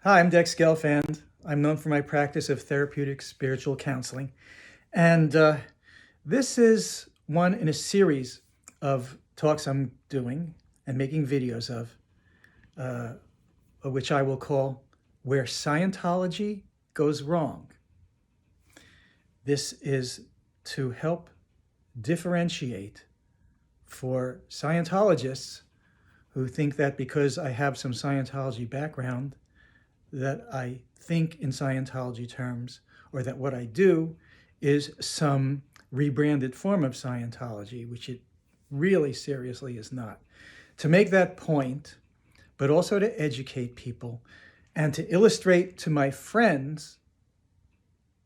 Hi, I'm Dex Gelfand. I'm known for my practice of therapeutic spiritual counseling. And this is one in a series of talks I'm doing and making videos uh, of which I will call Where Scientology Goes Wrong. This is to help differentiate for Scientologists who think that because I have some Scientology background, that I think in Scientology terms, or that what I do is some rebranded form of Scientology, which it really seriously is not. To make that point, but also to educate people and to illustrate to my friends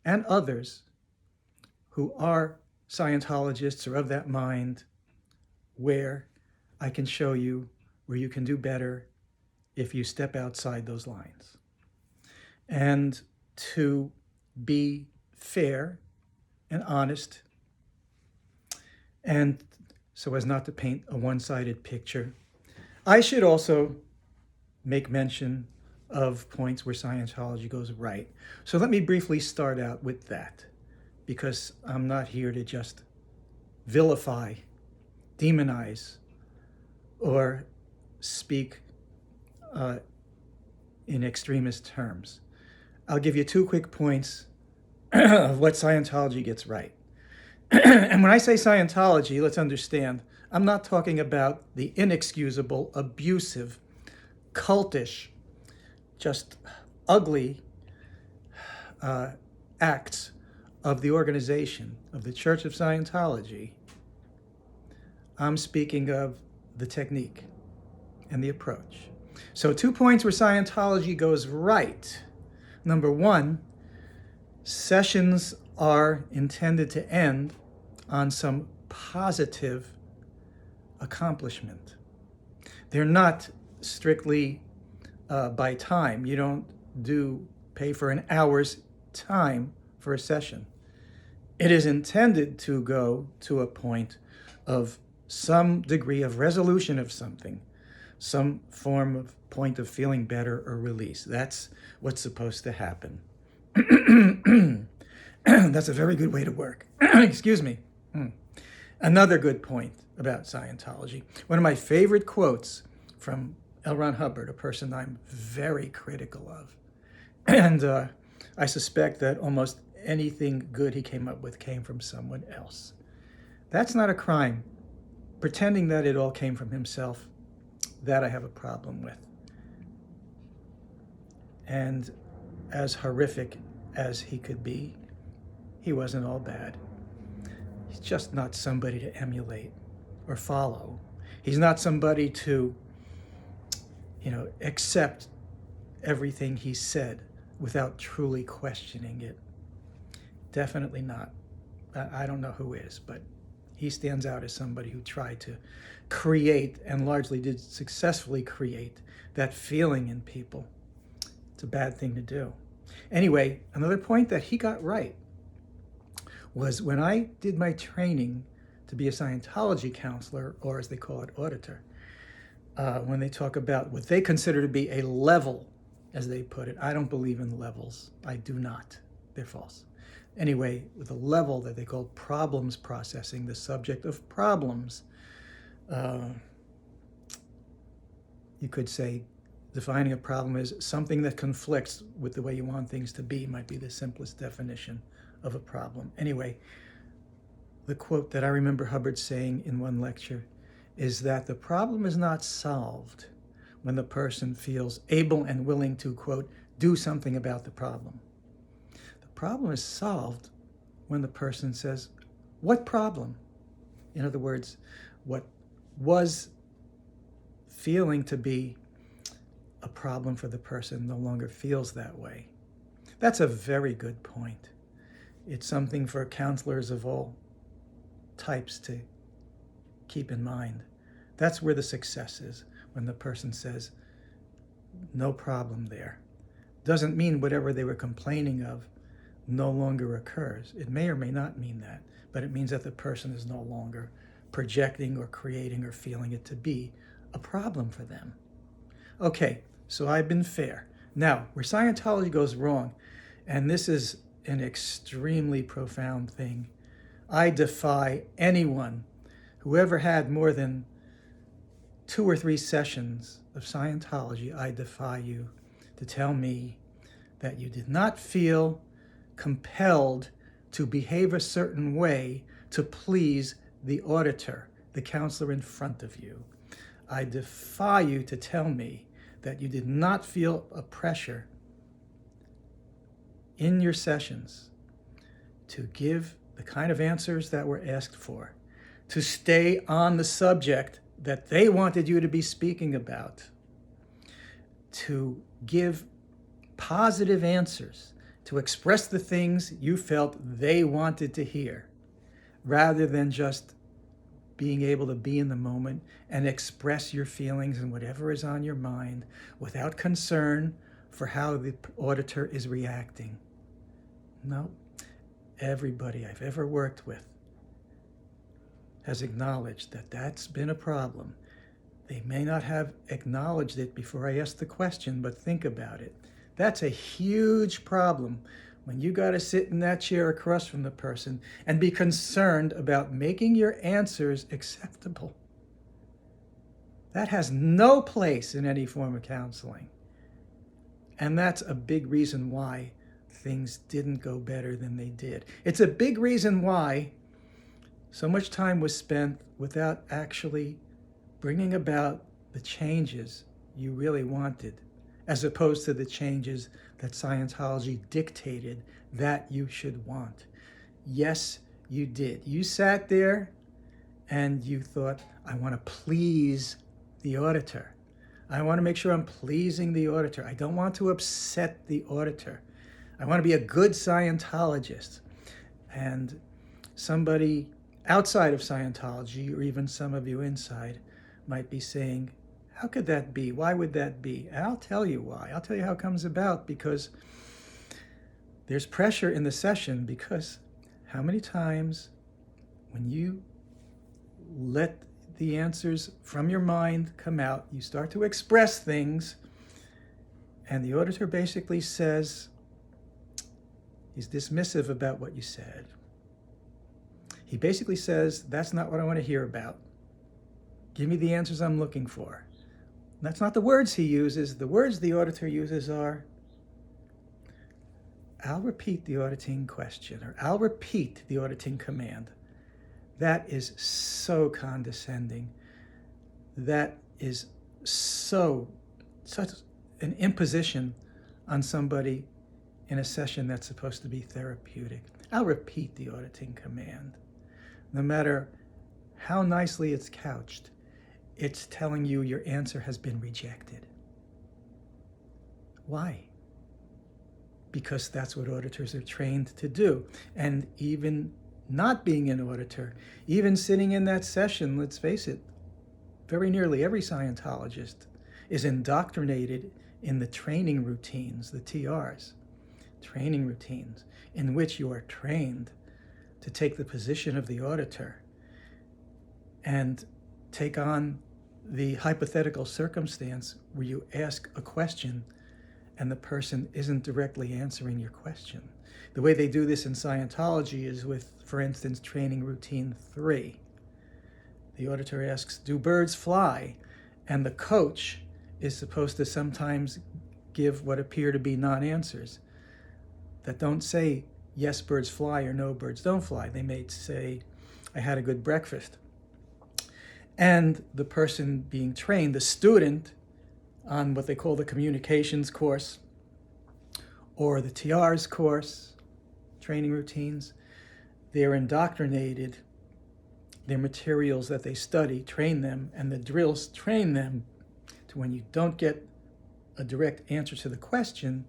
and others who are Scientologists or of that mind where I can show you where you can do better if you step outside those lines. And to be fair and honest, and so as not to paint a one-sided picture. I should also make mention of points where Scientology goes right. So let me briefly start out with that, because I'm not here to just vilify, demonize, or speak in extremist terms. I'll give you 2 quick points of what Scientology gets right. And when I say Scientology, let's understand, I'm not talking about the inexcusable, abusive, cultish, just ugly acts of the organization, of the Church of Scientology. I'm speaking of the technique and the approach. So 2 points where Scientology goes right. Number 1, sessions are intended to end on some positive accomplishment. They're not strictly by time. You don't pay for an hour's time for a session. It is intended to go to a point of some degree of resolution of something, some form of point of feeling better or release. That's what's supposed to happen. That's a very good way to work. Excuse me. Another good point about Scientology. One of my favorite quotes from L. Ron Hubbard, a person I'm very critical of. And I suspect that almost anything good he came up with came from someone else. That's not a crime. Pretending that it all came from himself, that I have a problem with. And as horrific as he could be, he wasn't all bad. He's just not somebody to emulate or follow. He's not somebody to, accept everything he said without truly questioning it. Definitely not. I don't know who is, but he stands out as somebody who tried to create, and largely did successfully create, that feeling in people. It's a bad thing to do. Anyway, another point that he got right was when I did my training to be a Scientology counselor, or as they call it, auditor, when they talk about what they consider to be a level, as they put it. I don't believe in levels. I do not. They're false. Anyway, with a level that they call problems processing, the subject of problems, you could say defining a problem as something that conflicts with the way you want things to be might be the simplest definition of a problem. Anyway, the quote that I remember Hubbard saying in one lecture is that the problem is not solved when the person feels able and willing to, quote, do something about the problem. The problem is solved when the person says, what problem? In other words, what was feeling to be a problem for the person no longer feels that way. That's a very good point. It's something for counselors of all types to keep in mind. That's where the success is, when the person says, no problem there. Doesn't mean whatever they were complaining of no longer occurs. It may or may not mean that, but it means that the person is no longer projecting or creating or feeling it to be a problem for them. Okay, so I've been fair. Now, where Scientology goes wrong, and this is an extremely profound thing, I defy anyone who ever had more than 2 or 3 sessions of Scientology, I defy you to tell me that you did not feel compelled to behave a certain way to please the auditor, the counselor in front of you. I defy you to tell me that you did not feel a pressure in your sessions to give the kind of answers that were asked for, to stay on the subject that they wanted you to be speaking about, to give positive answers, to express the things you felt they wanted to hear, rather than just being able to be in the moment and express your feelings and whatever is on your mind without concern for how the auditor is reacting. No, everybody I've ever worked with has acknowledged that that's been a problem. They may not have acknowledged it before I asked the question, but think about it. That's a huge problem when you got to sit in that chair across from the person and be concerned about making your answers acceptable. That has no place in any form of counseling. And that's a big reason why things didn't go better than they did. It's a big reason why so much time was spent without actually bringing about the changes you really wanted, as opposed to the changes that Scientology dictated that you should want. Yes, you did. You sat there and you thought, I want to please the auditor. I want to make sure I'm pleasing the auditor. I don't want to upset the auditor. I want to be a good Scientologist. And somebody outside of Scientology, or even some of you inside, might be saying, how could that be? Why would that be? And I'll tell you why. I'll tell you how it comes about, because there's pressure in the session, because how many times when you let the answers from your mind come out, you start to express things, and the auditor basically says, he's dismissive about what you said. He basically says, that's not what I want to hear about. Give me the answers I'm looking for. That's not the words he uses. The words the auditor uses are, I'll repeat the auditing question, or I'll repeat the auditing command. That is so condescending. That is such an imposition on somebody in a session that's supposed to be therapeutic. I'll repeat the auditing command. No matter how nicely it's couched, it's telling you your answer has been rejected. Why? Because that's what auditors are trained to do. And even not being an auditor, even sitting in that session, let's face it, very nearly every Scientologist is indoctrinated in the training routines, the TRs, training routines, in which you are trained to take the position of the auditor and take on the hypothetical circumstance where you ask a question and the person isn't directly answering your question. The way they do this in Scientology is with, for instance, training routine 3. The auditor asks, do birds fly? And the coach is supposed to sometimes give what appear to be non-answers that don't say, yes, birds fly, or no, birds don't fly. They may say, I had a good breakfast. And the person being trained, the student, on what they call the communications course or the TR's course, training routines, they're indoctrinated. Their materials that they study train them, and the drills train them to, when you don't get a direct answer to the question,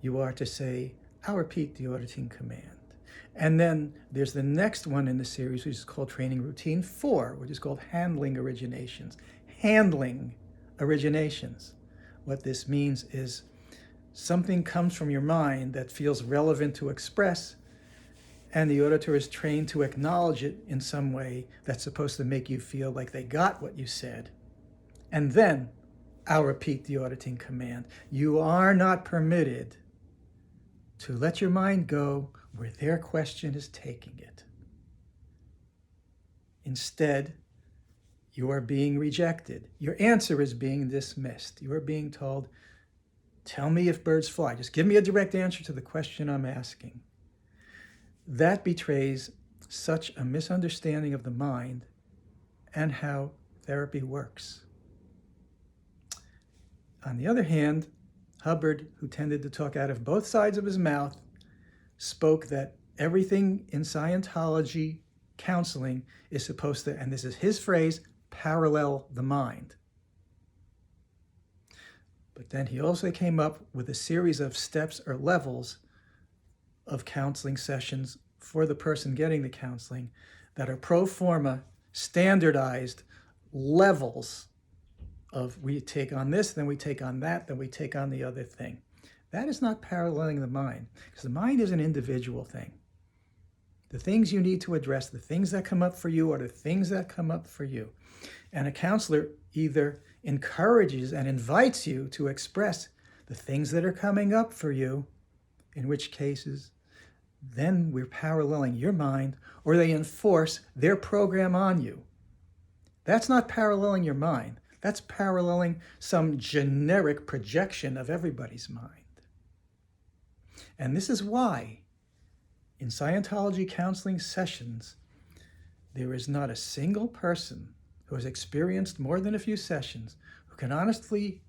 you are to say, I'll repeat the auditing command. And then there's the next one in the series, which is called training routine 4, which is called handling originations. Handling originations. What this means is something comes from your mind that feels relevant to express, and the auditor is trained to acknowledge it in some way that's supposed to make you feel like they got what you said. And then I'll repeat the auditing command. You are not permitted to let your mind go where their question is taking it. Instead, you are being rejected. Your answer is being dismissed. You are being told, tell me if birds fly. Just give me a direct answer to the question I'm asking. That betrays such a misunderstanding of the mind and how therapy works. On the other hand, Hubbard, who tended to talk out of both sides of his mouth, spoke that everything in Scientology counseling is supposed to, and this is his phrase, parallel the mind. But then he also came up with a series of steps or levels of counseling sessions for the person getting the counseling that are pro forma, standardized levels of we take on this, then we take on that, then we take on the other thing. That is not paralleling the mind, because the mind is an individual thing. The things you need to address, the things that come up for you are the things that come up for you. And a counselor either encourages and invites you to express the things that are coming up for you, in which cases, then we're paralleling your mind, or they enforce their program on you. That's not paralleling your mind. That's paralleling some generic projection of everybody's mind. And this is why in Scientology counseling sessions, there is not a single person who has experienced more than a few sessions who can honestly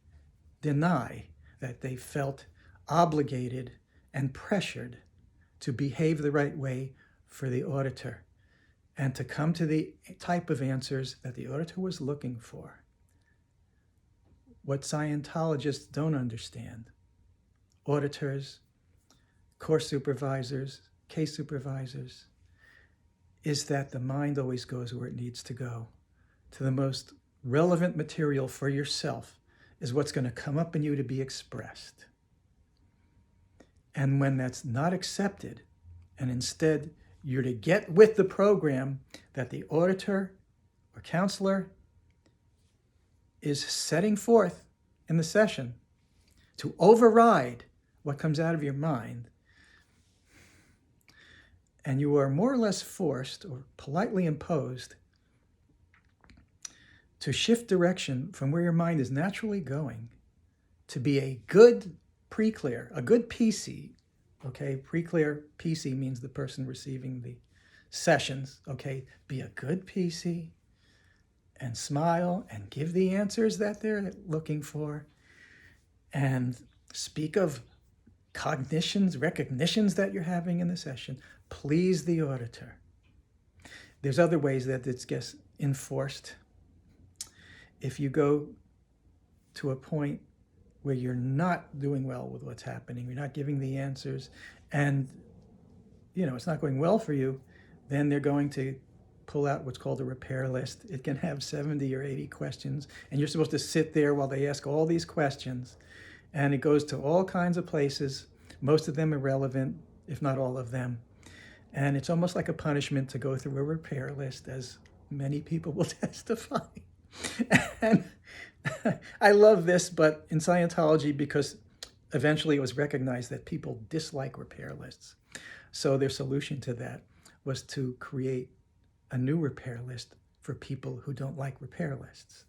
deny that they felt obligated and pressured to behave the right way for the auditor and to come to the type of answers that the auditor was looking for. What Scientologists don't understand, auditors, course supervisors, case supervisors, is that the mind always goes where it needs to go. To the most relevant material for yourself is what's going to come up in you to be expressed. And when that's not accepted, and instead you're to get with the program that the auditor or counselor is setting forth in the session to override what comes out of your mind, and you are more or less forced or politely imposed to shift direction from where your mind is naturally going to be a good pre-clear, a good PC, okay? Pre-clear PC means the person receiving the sessions, okay? Be a good PC and smile and give the answers that they're looking for and speak of cognitions, recognitions that you're having in the session. Please the auditor. There's other ways that this gets enforced. If you go to a point where you're not doing well with what's happening, you're not giving the answers, and it's not going well for you, then they're going to pull out what's called a repair list. It can have 70 or 80 questions, and you're supposed to sit there while they ask all these questions, and it goes to all kinds of places, most of them irrelevant, if not all of them. And it's almost like a punishment to go through a repair list, as many people will testify. And I love this, but in Scientology, because eventually it was recognized that people dislike repair lists. So their solution to that was to create a new repair list for people who don't like repair lists.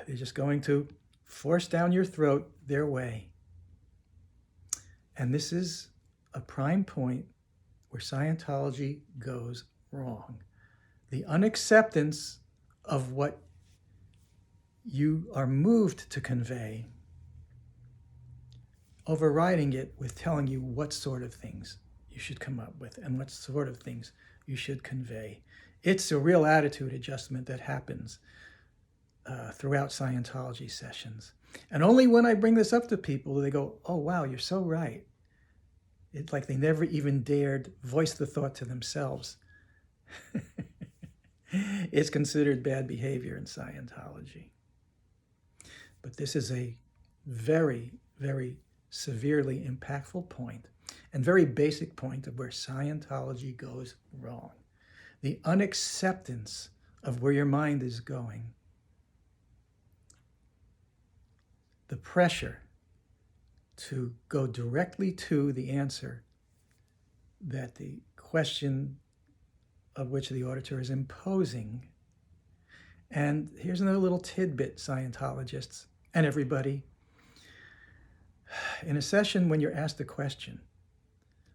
They're just going to force down your throat their way. And this is a prime point where Scientology goes wrong. The unacceptance of what you are moved to convey, overriding it with telling you what sort of things you should come up with and what sort of things you should convey. It's a real attitude adjustment that happens throughout Scientology sessions. And only when I bring this up to people do they go, oh, wow, you're so right. It's like they never even dared voice the thought to themselves. It's considered bad behavior in Scientology. But this is a very, very severely impactful point and very basic point of where Scientology goes wrong. The unacceptance of where your mind is going. the pressure to go directly to the answer that the question of which the auditor is imposing. And here's another little tidbit, Scientologists and everybody. In a session, when you're asked a question,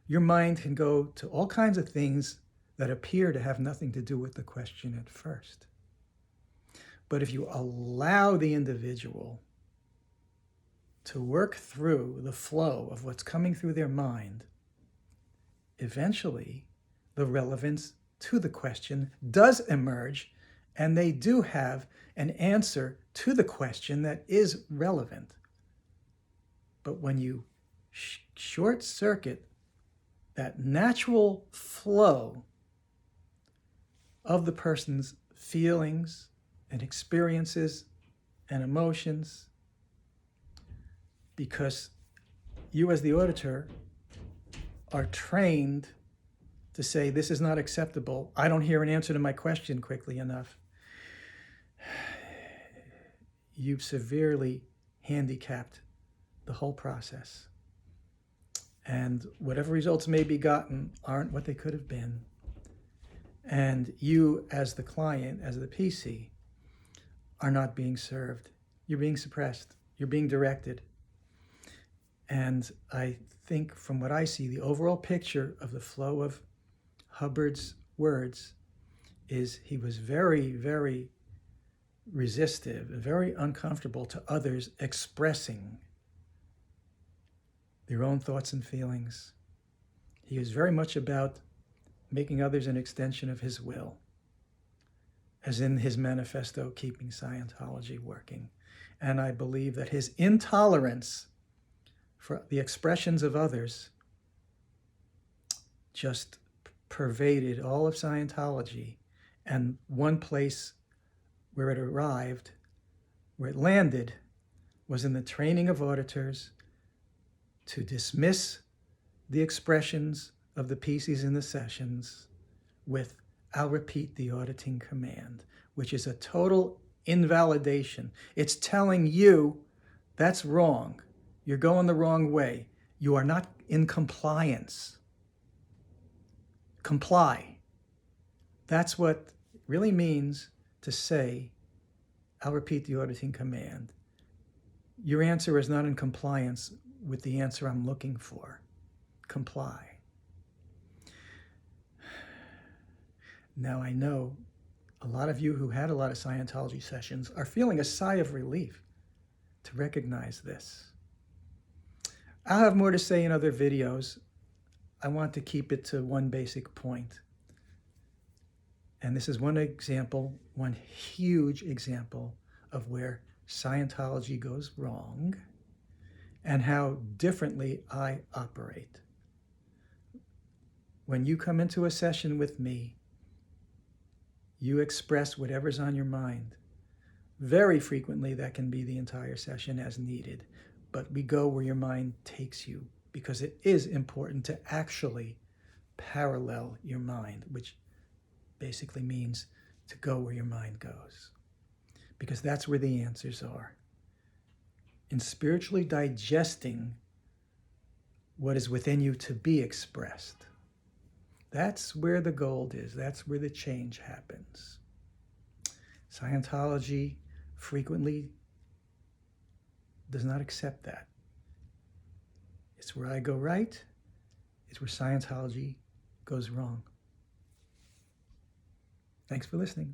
your mind can go to all kinds of things that appear to have nothing to do with the question at first. But if you allow the individual to work through the flow of what's coming through their mind, eventually the relevance to the question does emerge, and they do have an answer to the question that is relevant. But when you short circuit that natural flow of the person's feelings and experiences and emotions, because you as the auditor are trained to say, this is not acceptable, I don't hear an answer to my question quickly enough, you've severely handicapped the whole process. And whatever results may be gotten aren't what they could have been. And you, as the client, as the PC, are not being served. You're being suppressed. You're being directed. And I think from what I see, the overall picture of the flow of Hubbard's words is he was very, very resistive, very uncomfortable to others expressing their own thoughts and feelings. He is very much about making others an extension of his will, as in his manifesto, Keeping Scientology Working. And I believe that his intolerance for the expressions of others just pervaded all of Scientology. And one place where it arrived, where it landed, was in the training of auditors to dismiss the expressions of the PCs in the sessions with, I'll repeat the auditing command, which is a total invalidation. It's telling you that's wrong. You're going the wrong way. You are not in compliance. Comply. That's what it really means to say, I'll repeat the auditing command. Your answer is not in compliance with the answer I'm looking for. Comply. Now I know a lot of you who had a lot of Scientology sessions are feeling a sigh of relief to recognize this. I'll have more to say in other videos. I want to keep it to one basic point. And this is one example, one huge example of where Scientology goes wrong and how differently I operate. When you come into a session with me, you express whatever's on your mind. Very frequently, that can be the entire session as needed, but we go where your mind takes you, because it is important to actually parallel your mind, which basically means to go where your mind goes, because that's where the answers are. In spiritually digesting what is within you to be expressed, that's where the gold is. That's where the change happens. Scientology frequently does not accept that. It's where I go right. It's where Scientology goes wrong. Thanks for listening.